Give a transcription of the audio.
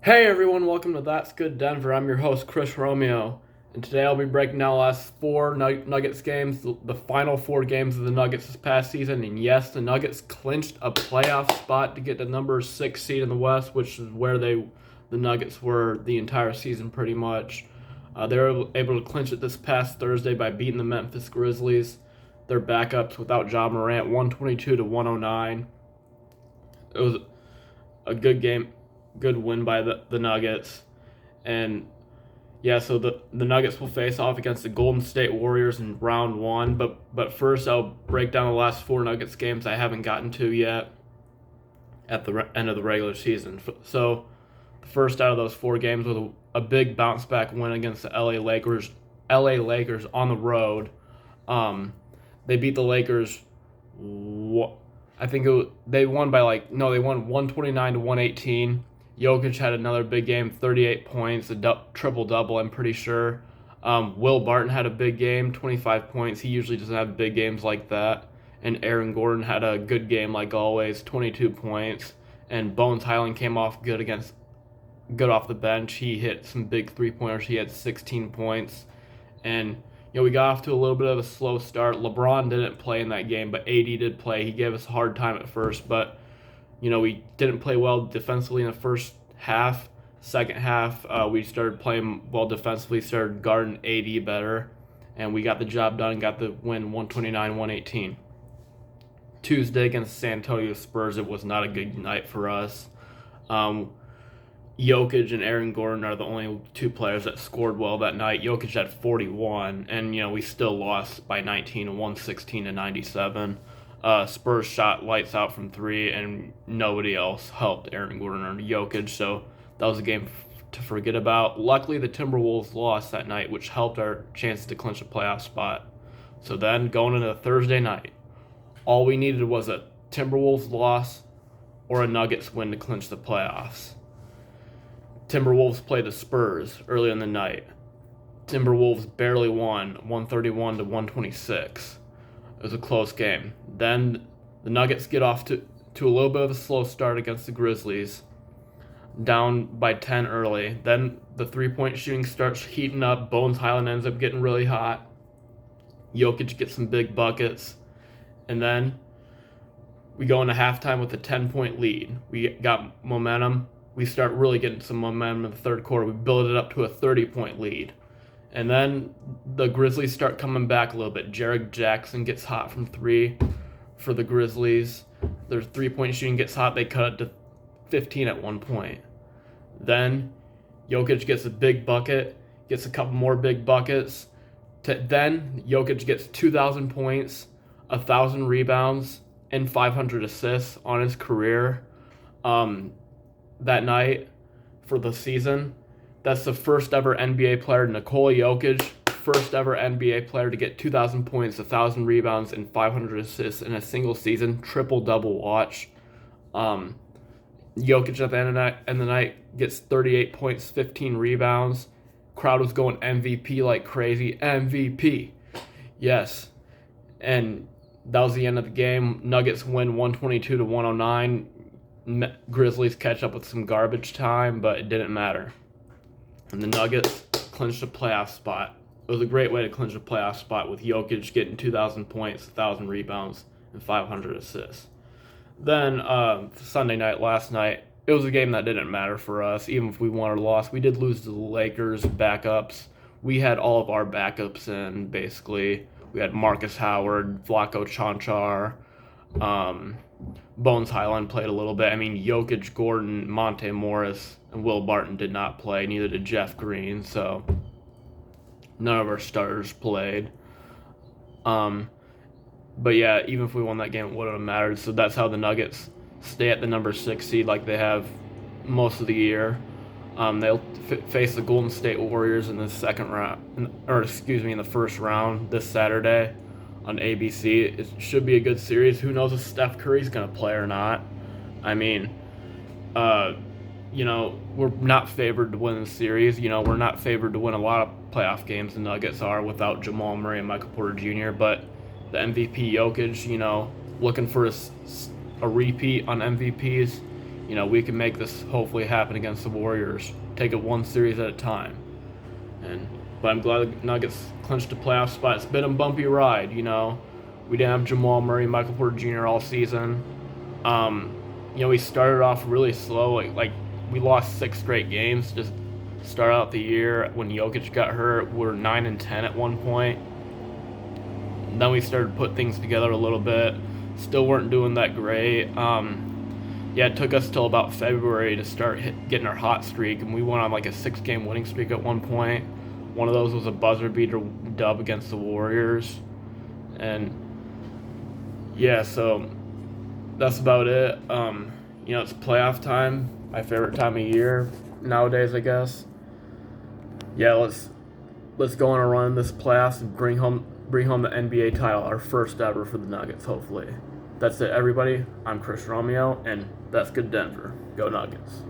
Hey everyone, welcome to That's Good Denver. I'm your host, Chris Romeo, and today I'll be breaking down the last four Nuggets games, the final four games of the Nuggets this past season. And yes, the Nuggets clinched a playoff spot to get the number 6 seed in the West, which is where the Nuggets were the entire season pretty much. They were able to clinch it this past Thursday by beating the Memphis Grizzlies. Their backups without Ja Morant, 122 to 109. It was a good game, good win by the Nuggets. And yeah, so the Nuggets will face off against the Golden State Warriors in round one. But first, I'll break down the last four Nuggets games I haven't gotten to yet at the end of the regular season. So the first out of those four games was a big bounce back win against the LA Lakers. LA Lakers on the road. They beat the Lakers. I think they won by they won 129 to 118. Jokic had another big game, 38 points, a triple double. I'm pretty sure. Will Barton had a big game, 25 points. He usually doesn't have big games like that. And Aaron Gordon had a good game like always, 22 points. And Bones Highland came off good off the bench. He hit some big 3-pointers. He had 16 points. And we got off to a little bit of a slow start. LeBron didn't play in that game, but AD did play. He gave us a hard time at first, but we didn't play well defensively in the first half. Second half, we started playing well defensively, started guarding AD better, and we got the job done and got the win 129-118. Tuesday against San Antonio Spurs, it was not a good night for us. Jokic and Aaron Gordon are the only two players that scored well that night. Jokic had 41, and we still lost by 19, 116 to 97. Spurs shot lights out from three, and nobody else helped Aaron Gordon or Jokic, so that was a game to forget about. Luckily, the Timberwolves lost that night, which helped our chances to clinch a playoff spot. So then, going into Thursday night, all we needed was a Timberwolves loss or a Nuggets win to clinch the playoffs. Timberwolves played the Spurs early in the night. Timberwolves barely won, 131 to 126. It was a close game. Then the Nuggets get off to a little bit of a slow start against the Grizzlies, down by 10 early. Then the three-point shooting starts heating up. Bones Highland ends up getting really hot. Jokic gets some big buckets. And then we go into halftime with a 10-point lead. We got momentum. We start really getting some momentum in the third quarter. We build it up to a 30-point lead. And then the Grizzlies start coming back a little bit. Jarrett Jackson gets hot from three for the Grizzlies. Their three-point shooting gets hot. They cut it to 15 at one point. Then Jokic gets a big bucket, gets a couple more big buckets. Then Jokic gets 2,000 points, 1,000 rebounds, and 500 assists on his career that night for the season. That's the first ever NBA player, Nikola Jokic, first ever NBA player to get 2,000 points, 1,000 rebounds, and 500 assists in a single season. Triple-double watch. Jokic at the end of the night gets 38 points, 15 rebounds. Crowd was going MVP like crazy. MVP. Yes. And that was the end of the game. Nuggets win 122 to 109. Grizzlies catch up with some garbage time, but it didn't matter. And the Nuggets clinched a playoff spot. It was a great way to clinch a playoff spot with Jokic getting 2,000 points, 1,000 rebounds, and 500 assists. Then Sunday night, last night, it was a game that didn't matter for us. Even if we won or lost, we did lose to the Lakers backups. We had all of our backups in, basically. We had Marcus Howard, Vlaco Chanchar, Bones Highland played a little bit. I mean, Jokic, Gordon, Monte Morris, and Will Barton did not play. Neither did Jeff Green, so none of our starters played. But yeah, even if we won that game, it wouldn't have mattered. So that's how the Nuggets stay at the number 6 seed like they have most of the year. They'll face the Golden State Warriors in the in the first round this Saturday on ABC. It should be a good series. Who knows if Steph Curry's going to play or not? I mean, we're not favored to win the series. We're not favored to win a lot of playoff games. The Nuggets are without Jamal Murray and Michael Porter Jr., but the MVP Jokic, looking for a repeat on MVPs. we can make this hopefully happen against the Warriors. Take it one series at a time. But I'm glad the Nuggets clinched a playoff spot. It's been a bumpy ride. We didn't have Jamal Murray, Michael Porter Jr. all season. We started off really slow. Like we lost 6 straight games. Just start out the year when Jokic got hurt. We were 9-10 at one point. And then we started to put things together a little bit. Still weren't doing that great. It took us till about February to start getting our hot streak, and we went on like a 6-game winning streak at one point. One of those was a buzzer beater dub against the Warriors. And so that's about it. It's playoff time, my favorite time of year nowadays, I guess. Let's go on a run in this playoffs and bring home the NBA title, our first ever for the Nuggets, hopefully. That's it, everybody. I'm Chris Romeo, and that's good Denver. Go Nuggets.